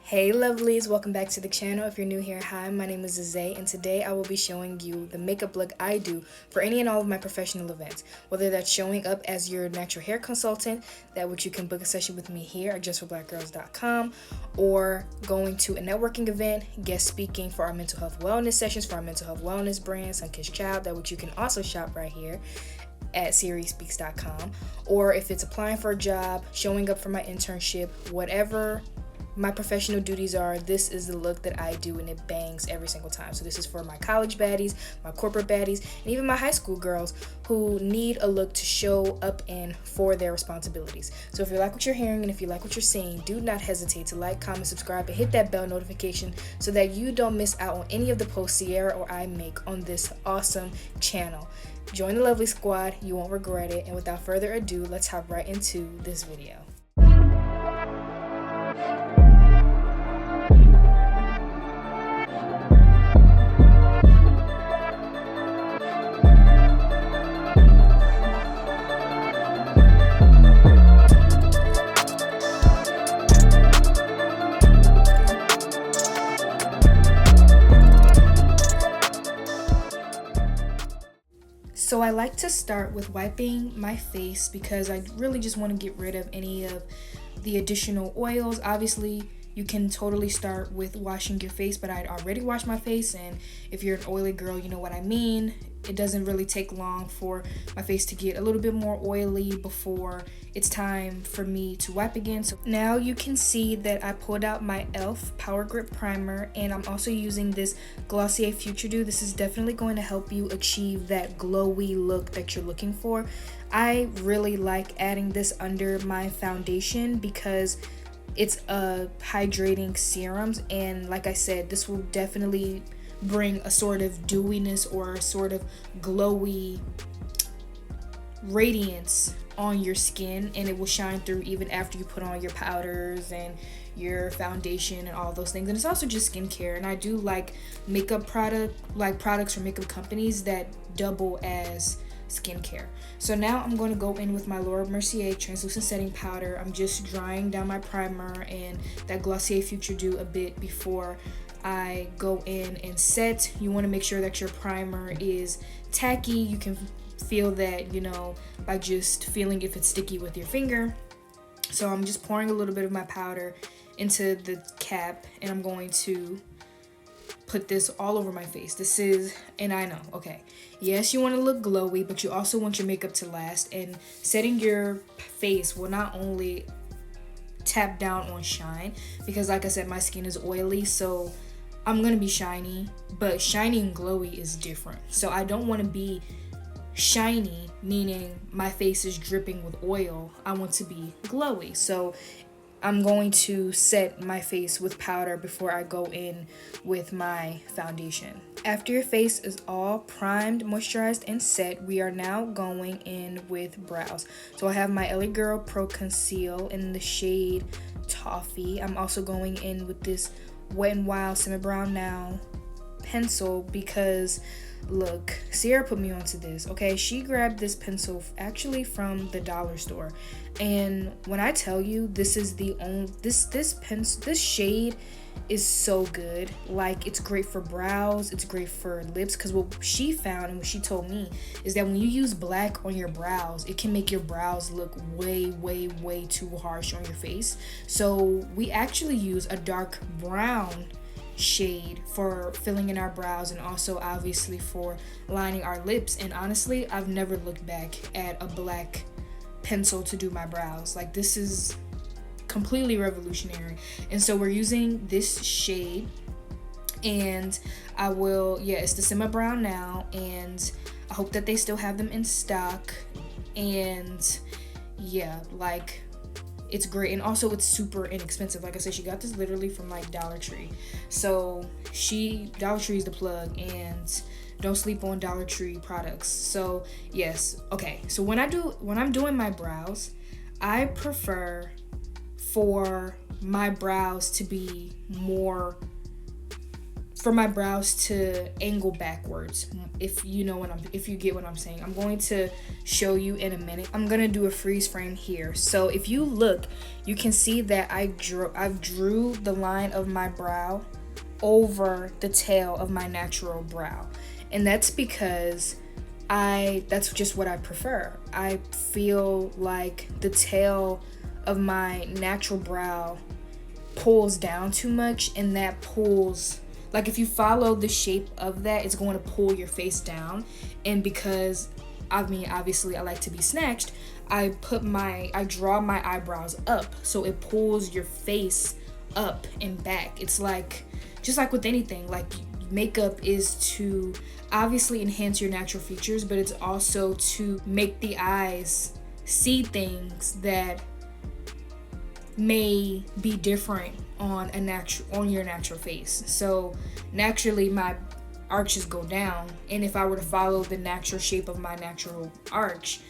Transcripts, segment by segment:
Hey lovelies, welcome back to the channel. If you're new here, hi, my name is Zay, and today I will be showing you the makeup look I do for any and all of my professional events. Whether that's showing up as your natural hair consultant, that which you can book a session with me here at justforblackgirls.com, or going to a networking event, guest speaking for our mental health wellness sessions for our mental health wellness brand, Sunkissed Child, that which you can also shop right here at seriespeaks.com, or if it's applying for a job, showing up for my internship, whatever my professional duties are, this is the look that I do, and it bangs every single time. So this is for my college baddies, my corporate baddies, and even my high school girls who need a look to show up in for their responsibilities. So if you like what you're hearing and if you like what you're seeing, do not hesitate to like, comment, subscribe, and hit that bell notification so that you don't miss out on any of the posts Sierra or I make on this awesome channel. Join the lovely squad, you won't regret it, and without further ado, let's hop right into this video. So I like to start with wiping my face because I really just want to get rid of any of the additional oils. Obviously, you can totally start with washing your face, but I'd already washed my face, and if you're an oily girl, you know what I mean. It doesn't really take long for my face to get a little bit more oily before it's time for me to wipe again. So now you can see that I pulled out my e.l.f. Power Grip Primer, and I'm also using this Glossier Future Dew. This is definitely going to help you achieve that glowy look that you're looking for. I really like adding this under my foundation because it's a hydrating serums, and like I said, this will definitely bring a sort of dewiness or a sort of glowy radiance on your skin, and it will shine through even after you put on your powders and your foundation and all those things. And it's also just skincare, and I do like products from makeup companies that double as skincare. So now I'm going to go in with my Laura Mercier translucent setting powder. I'm just drying down my primer and that Glossier Future Dew a bit before I go in and set. You want to make sure that your primer is tacky. You can feel that, by just feeling if it's sticky with your finger. So I'm just pouring a little bit of my powder into the cap, and I'm going to put this all over my face. And I know, okay, yes, you want to look glowy, but you also want your makeup to last, and setting your face will not only tap down on shine, because like I said, my skin is oily, so I'm gonna be shiny, but shiny and glowy is different. So I don't want to be shiny, meaning my face is dripping with oil. I want to be glowy. So I'm going to set my face with powder before I go in with my foundation. After your face is all primed, moisturized, and set, we are now going in with brows. So I have my LA Girl Pro Conceal in the shade Toffee. I'm also going in with this Wet n Wild Semi Brown Now pencil because look, Sierra put me onto this. Okay, she grabbed this pencil actually from the dollar store, and when I tell you, this is the only this shade is so good. Like, it's great for brows, it's great for lips, because what she found and what she told me is that when you use black on your brows, it can make your brows look way too harsh on your face. So we actually use a dark brown shade for filling in our brows, and also obviously for lining our lips. And honestly, I've never looked back at a black pencil to do my brows. Like, this is completely revolutionary. And so we're using this shade, and it's the Semi Brown Now, and I hope that they still have them in stock. And yeah, like, it's great, and also it's super inexpensive. Like I said, she got this literally from like Dollar Tree. So Dollar Tree is the plug, and don't sleep on Dollar Tree products. So yes, okay. So when I'm doing my brows, I prefer for my brows to be more for my brows to angle backwards, if you get what I'm saying. I'm going to show you in a minute. I'm gonna do a freeze frame here. So if you look, you can see that I've drew the line of my brow over the tail of my natural brow, and that's because that's just what I prefer. I feel like the tail of my natural brow pulls down too much, and that pulls, like, if you follow the shape of that, it's going to pull your face down. And because obviously I like to be snatched, I draw my eyebrows up, so it pulls your face up and back. It's like, just like with anything, like, makeup is to obviously enhance your natural features, but it's also to make the eyes see things that may be different on your natural face. So naturally my arches go down, and if I were to follow the natural shape of my natural arch,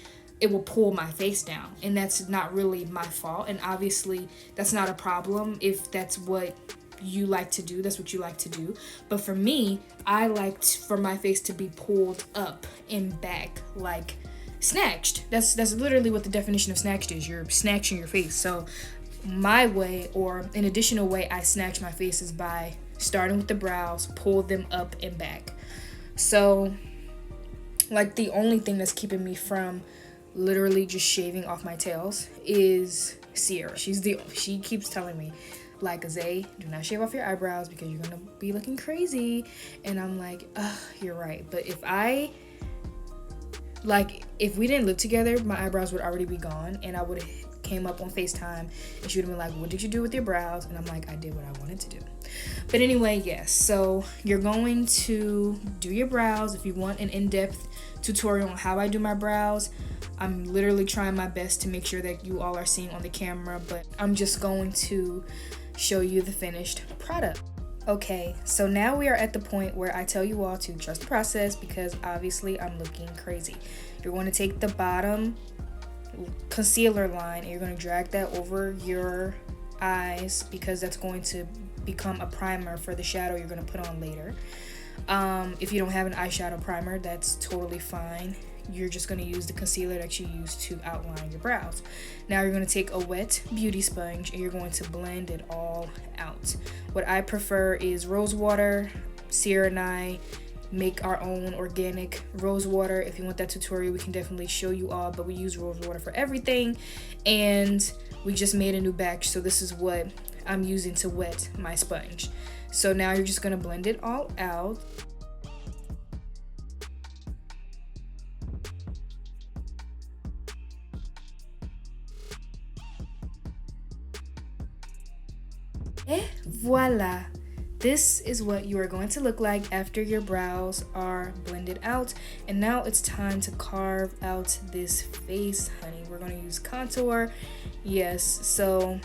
it will pull my face down, and that's not really my fault. And obviously that's not a problem if that's what you like to do, that's what you like to do. But for me, I liked for my face to be pulled up and back, like snatched. That's literally what the definition of snatched is. You're snatching your face. So my way, or an additional way I snatch my face, is by starting with the brows, pull them up and back. So like, the only thing that's keeping me from literally just shaving off my tails is Sierra. She keeps telling me, like, Zay, do not shave off your eyebrows because you're gonna be looking crazy. And I'm like, you're right. But if we didn't live together, my eyebrows would already be gone, and I would have came up on FaceTime and she would have been like, what did you do with your brows? And I'm like, I did what I wanted to do. But anyway, yes, so you're going to do your brows. If you want an in-depth tutorial on how I do my brows, I'm literally trying my best to make sure that you all are seeing on the camera, but I'm just going to show you the finished product. Okay, so now we are at the point where I tell you all to trust the process, because obviously I'm looking crazy. You're going to take the bottom concealer line and you're going to drag that over your eyes, because that's going to become a primer for the shadow you're going to put on later. If you don't have an eyeshadow primer, that's totally fine. You're just going to use the concealer that you use to outline your brows. Now you're going to take a wet beauty sponge and you're going to blend it all out. What I prefer is rose water. Sierra and I make our own organic rose water. If you want that tutorial, we can definitely show you all, but we use rose water for everything, and we just made a new batch, so this is what I'm using to wet my sponge. So now you're just going to blend it all out. Et voila! This is what you are going to look like after your brows are blended out. And now it's time to carve out this face, honey. We're going to use contour. Yes, so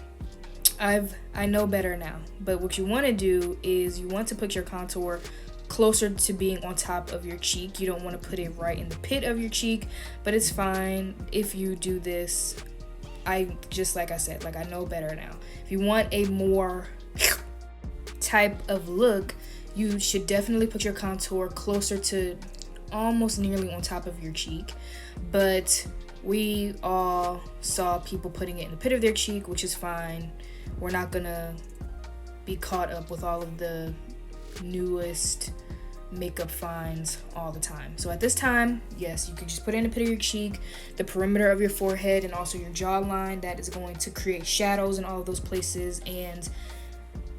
I know better now. But what you want to do is you want to put your contour closer to being on top of your cheek. You don't want to put it right in the pit of your cheek, but it's fine if you do this. Like I said, I know better now. If you want a more type of look, you should definitely put your contour closer to almost nearly on top of your cheek. But we all saw people putting it in the pit of their cheek, which is fine. We're not gonna be caught up with all of the newest makeup finds all the time. So at this time, yes, you can just put it in the pit of your cheek, the perimeter of your forehead, and also your jawline. That is going to create shadows in all of those places and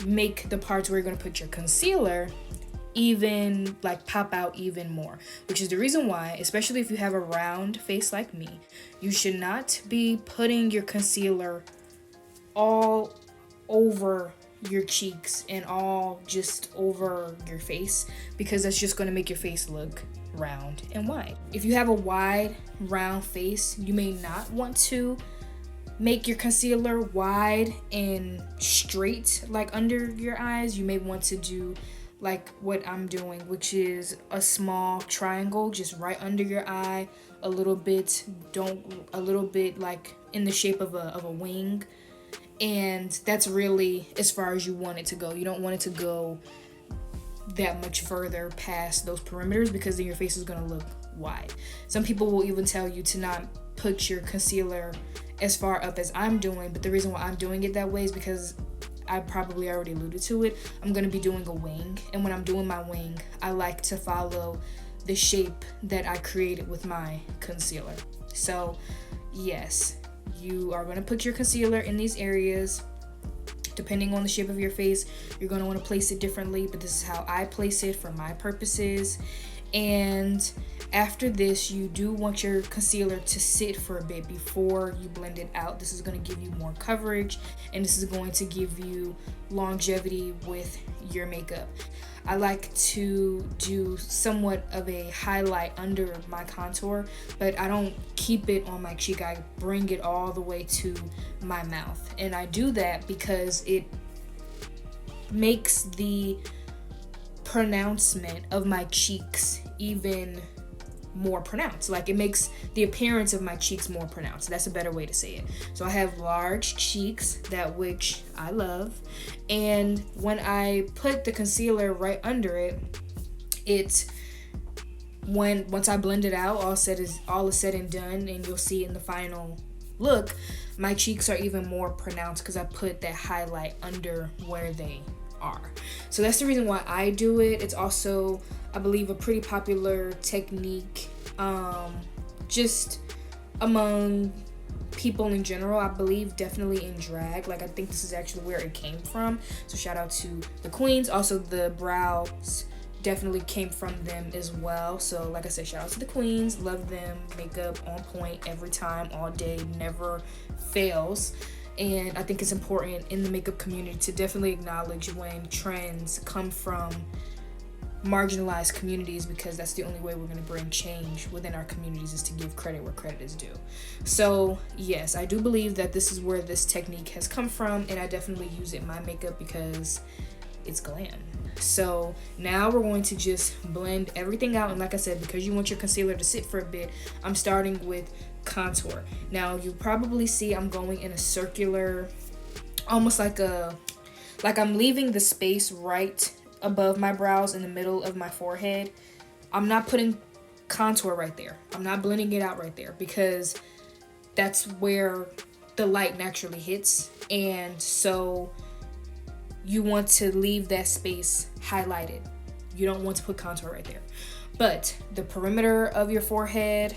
make the parts where you're going to put your concealer even pop out even more, which is the reason why, especially if you have a round face like me, you should not be putting your concealer all over your cheeks and all just over your face, because that's just going to make your face look round and wide. If you have a wide round face, you may not want to make your concealer wide and straight under your eyes. You may want to do what I'm doing, which is a small triangle just right under your eye, a little bit in the shape of a wing. And that's really as far as you want it to go. You don't want it to go that much further past those perimeters, because then your face is going to look wide. Some people will even tell you to not put your concealer as far up as I'm doing, but the reason why I'm doing it that way is because I probably already alluded to it. I'm going to be doing a wing, and when I'm doing my wing, I like to follow the shape that I created with my concealer. So yes, you are going to put your concealer in these areas. Depending on the shape of your face, you're going to want to place it differently, but this is how I place it for my purposes. And after this, you do want your concealer to sit for a bit before you blend it out. This is going to give you more coverage, and this is going to give you longevity with your makeup. I like to do somewhat of a highlight under my contour, but I don't keep it on my cheek. I bring it all the way to my mouth, and I do that because it makes the pronouncement of my cheeks even more pronounced. Like, it makes the appearance of my cheeks more pronounced. That's a better way to say it. So I have large cheeks, that which I love, and when I put the concealer right under it, once I blend it out, all is said and done, and you'll see in the final look, my cheeks are even more pronounced because I put that highlight under where they are. So that's the reason why I do it. It's also, I believe, a pretty popular technique just among people in general. I believe definitely in drag. Like, I think this is actually where it came from. So shout out to the queens. Also, the brows definitely came from them as well. So like I said, shout out to the queens. Love them. Makeup on point every time, all day, never fails. And I think it's important in the makeup community to definitely acknowledge when trends come from marginalized communities, because that's the only way we're going to bring change within our communities, is to give credit where credit is due. So yes, I do believe that this is where this technique has come from, and I definitely use it in my makeup because it's glam. So now we're going to just blend everything out, and like I said, because you want your concealer to sit for a bit, I'm starting with contour. Now you probably see I'm going in a circular, almost like I'm leaving the space right above my brows in the middle of my forehead. I'm not putting contour right there. I'm not blending it out right there, because that's where the light naturally hits, and so you want to leave that space highlighted. You don't want to put contour right there. But the perimeter of your forehead,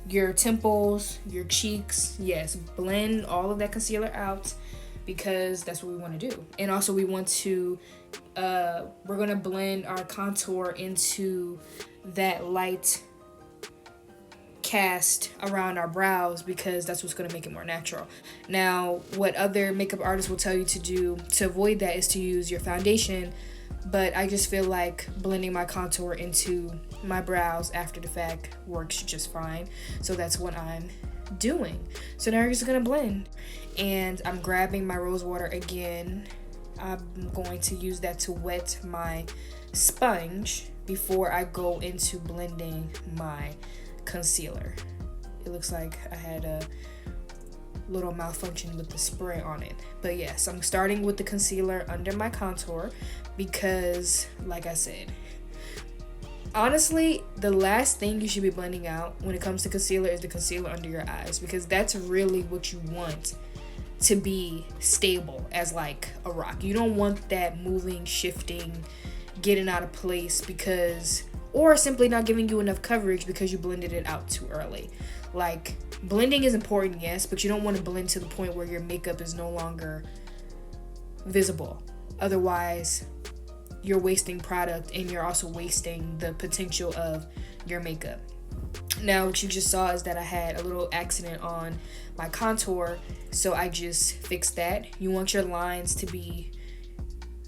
your temples, your cheeks, yes, blend all of that concealer out, because that's what we want to do. And also we want to we're going to blend our contour into that light cast around our brows, because that's what's going to make it more natural. Now, what other makeup artists will tell you to do to avoid that is to use your foundation, but I just feel like blending my contour into my brows after the fact works just fine. So that's what I'm doing. So now we're just gonna blend, and I'm grabbing my rose water again. I'm going to use that to wet my sponge before I go into blending my concealer. It looks like I had a little malfunction with the spray on it, but yes, I'm starting with the concealer under my contour, because like I said, honestly, the last thing you should be blending out when it comes to concealer is the concealer under your eyes, because that's really what you want to be stable as like a rock. You don't want that moving, shifting, getting out of place, because, or simply not giving you enough coverage because you blended it out too early. Like, blending is important, yes, but you don't want to blend to the point where your makeup is no longer visible. Otherwise, you're wasting product, and you're also wasting the potential of your makeup. Now, what you just saw is that I had a little accident on my contour, so I just fixed that. You want your lines to be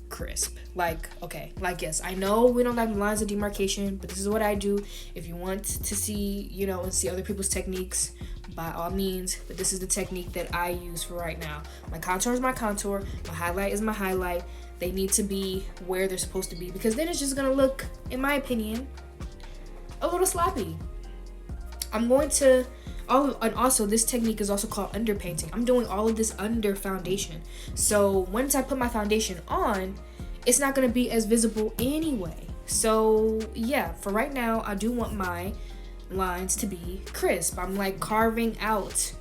crisp. Like, okay, like, yes, I know we don't have lines of demarcation, but this is what I do. If you want to see, and see other people's techniques, by all means, but this is the technique that I use for right now. My contour is my contour, my highlight is my highlight. They need to be where they're supposed to be, because then it's just gonna look, in my opinion, a little sloppy. I'm going to, and also this technique is also called underpainting. I'm doing all of this under foundation. So once I put my foundation on, it's not going to be as visible anyway. So yeah, for right now, I do want my lines to be crisp. I'm like carving out.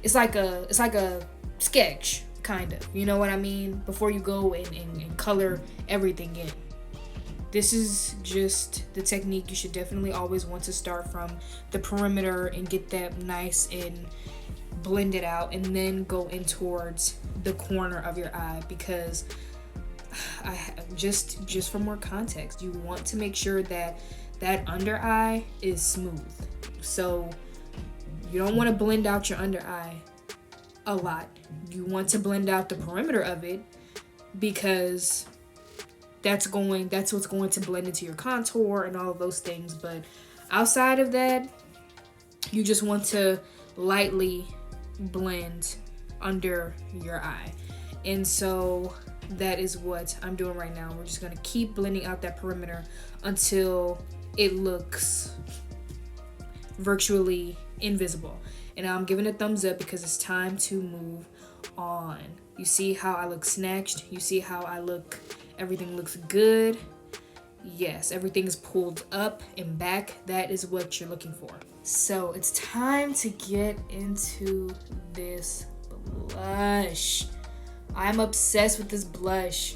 It's like a sketch, kind of. You know what I mean? Before you go and color everything in. This is just the technique you should definitely always want to start from the perimeter and get that nice and blended out, and then go in towards the corner of your eye, because just for more context, you want to make sure that that under eye is smooth. So you don't want to blend out your under eye a lot. You want to blend out the perimeter of it, because that's what's going to blend into your contour and all of those things. But outside of that, you just want to lightly blend under your eye. And so that is what I'm doing right now. We're just going to keep blending out that perimeter until it looks virtually invisible. And I'm giving a thumbs up because it's time to move on. You see how I look snatched? You see how I look, everything looks good? Yes, everything is pulled up and back. That is what you're looking for. So it's time to get into this blush. I'm obsessed with this blush.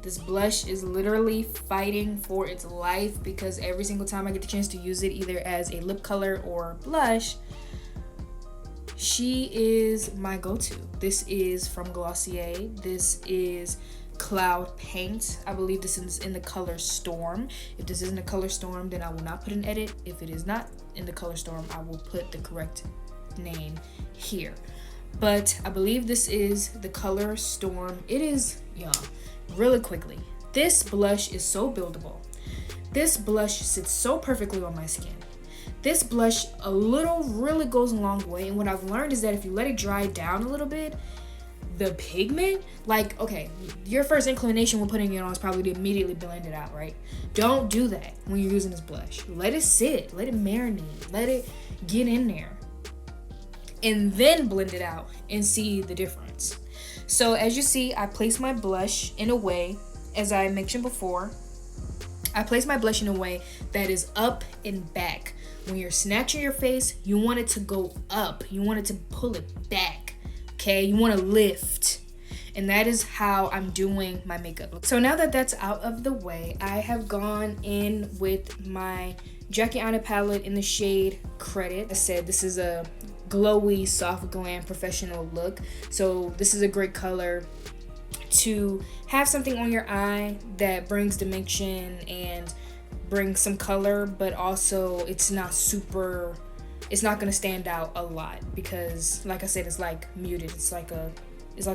This blush is literally fighting for its life, because every single time I get the chance to use it, either as a lip color or blush, she is my go-to. This is from Glossier. This is Cloud Paint. I believe this is in the color Storm. If this isn't a color Storm, then I will not put an edit. If it is not in the color Storm, I will put the correct name here. But I believe this is the color Storm. It is, y'all, really quickly, this blush is so buildable. This blush sits so perfectly on my skin. This blush a little really goes a long way. And what I've learned is that if you let it dry down a little bit, the pigment, like, okay, your first inclination when putting it on is probably to immediately blend it out, right? Don't do that when you're using this blush. Let it sit, let it marinate, let it get in there, and then blend it out and see the difference. So as you see, I place my blush in a way, as I mentioned before, I place my blush in a way that is up and back. When you're snatching your face, you want it to go up. You want it to pull it back, okay? You want to lift. And that is how I'm doing my makeup. So now that that's out of the way, I have gone in with my Jackie Aina palette in the shade Credit. I said this is a glowy, soft glam professional look. So this is a great color to have something on your eye that brings dimension and brings some color, but also it's not gonna stand out a lot, because like I said, it's like muted. It's like a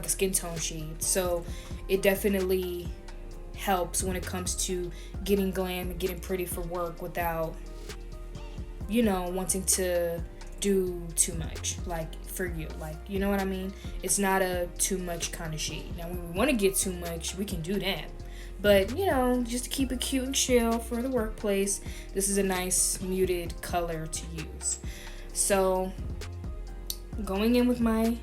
skin tone shade. So it definitely helps when it comes to getting glam and getting pretty for work without, you know, wanting to do too much, like for you, like, you know what I mean? It's not a too much kind of shade. Now when we want to get too much, we can do that, but you know, just to keep it cute and chill for the workplace, this is a nice muted color to use. So going in with my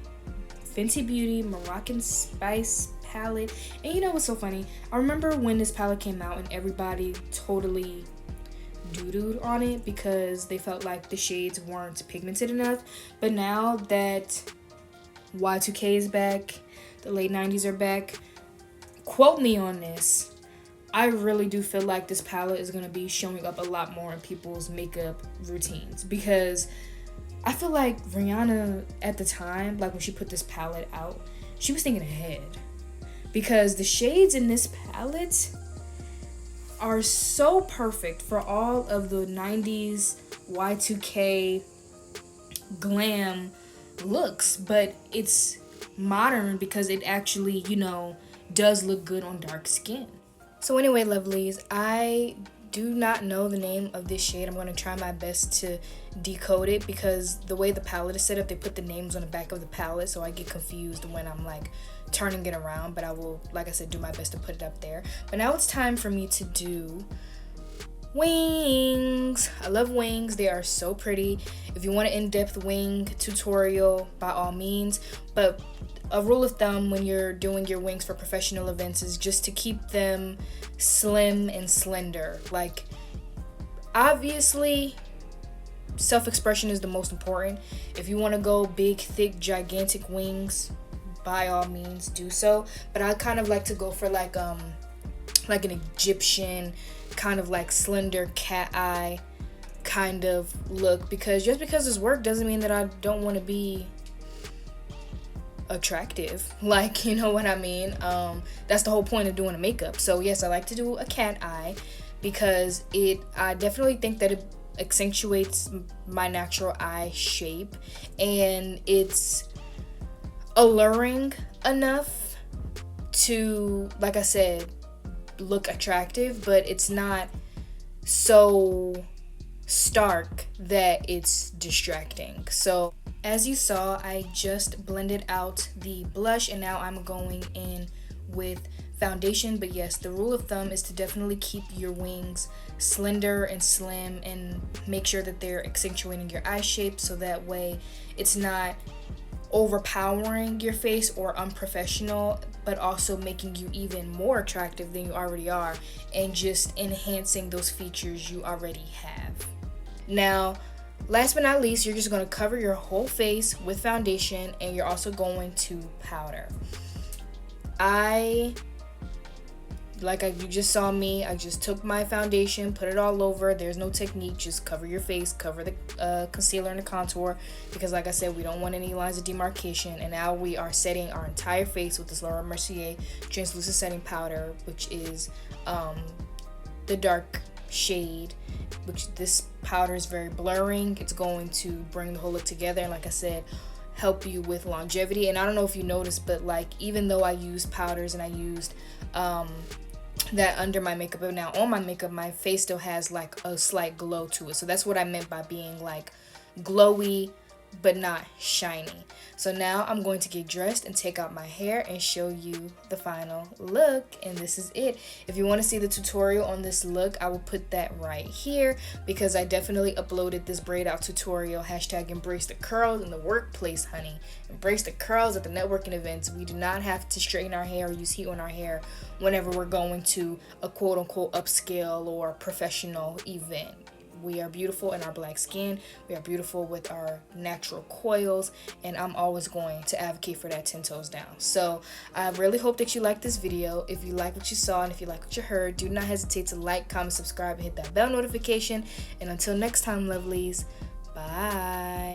Fenty Beauty Moroccan Spice palette. And you know what's so funny? I remember when this palette came out and everybody totally doo-dooed on it because they felt like the shades weren't pigmented enough. But now that Y2K is back, the late 90s are back, quote me on this, I really do feel like this palette is going to be showing up a lot more in people's makeup routines, because I feel like Rihanna at the time, like when she put this palette out, she was thinking ahead, because the shades in this palette are so perfect for all of the 90s Y2K glam looks, but it's modern because it actually, you know, does look good on dark skin. So anyway, lovelies, I do not know the name of this shade. I'm going to try my best to decode it, because the way the palette is set up, they put the names on the back of the palette, so I get confused when I'm like turning it around. But I will, like I said, do my best to put it up there. But now it's time for me to do wings. I love wings. They are so pretty. If you want an in-depth wing tutorial, by all means. But a rule of thumb when you're doing your wings for professional events is just to keep them slim and slender. Like, obviously, self-expression is the most important. If you want to go big, thick, gigantic wings, by all means do so. But I kind of like to go for like an Egyptian kind of like slender cat eye kind of look, because just because it's work doesn't mean that I don't want to be attractive, like, you know what I mean. That's the whole point of doing a makeup. So yes, I like to do a cat eye because I definitely think that it accentuates my natural eye shape, and it's alluring enough to, like I said, look attractive, but it's not so stark that it's distracting. So as you saw, I just blended out the blush, and now I'm going in with foundation. But yes, the rule of thumb is to definitely keep your wings slender and slim and make sure that they're accentuating your eye shape, so that way it's not overpowering your face or unprofessional, but also making you even more attractive than you already are, and just enhancing those features you already have. Now, last but not least, you're just going to cover your whole face with foundation, and you're also going to powder. You just saw me, I just took my foundation, put it all over. There's no technique, just cover your face, cover the concealer and the contour, because like I said, we don't want any lines of demarcation. And now we are setting our entire face with this Laura Mercier translucent setting powder, which is the dark shade, which this powder is very blurring. It's going to bring the whole look together, and like I said, help you with longevity. And I don't know if you noticed, but like, even though I used powders and I used that under my makeup, but now on my makeup, my face still has like a slight glow to it. So that's what I meant by being like glowy but not shiny. So now I'm going to get dressed and take out my hair and show you the final look, and this is it. If you want to see the tutorial on this look, I will put that right here, because I definitely uploaded this braid out tutorial. Hashtag embrace the curls in the workplace, honey. Embrace the curls at the networking events. We do not have to straighten our hair or use heat on our hair whenever we're going to a quote-unquote upscale or professional event. We are beautiful in our black skin. We are beautiful with our natural coils, and I'm always going to advocate for that 10 toes down. So I really hope that you like this video. If you like what you saw and if you like what you heard, do not hesitate to like, comment, subscribe, and hit that bell notification. And until next time, lovelies, bye.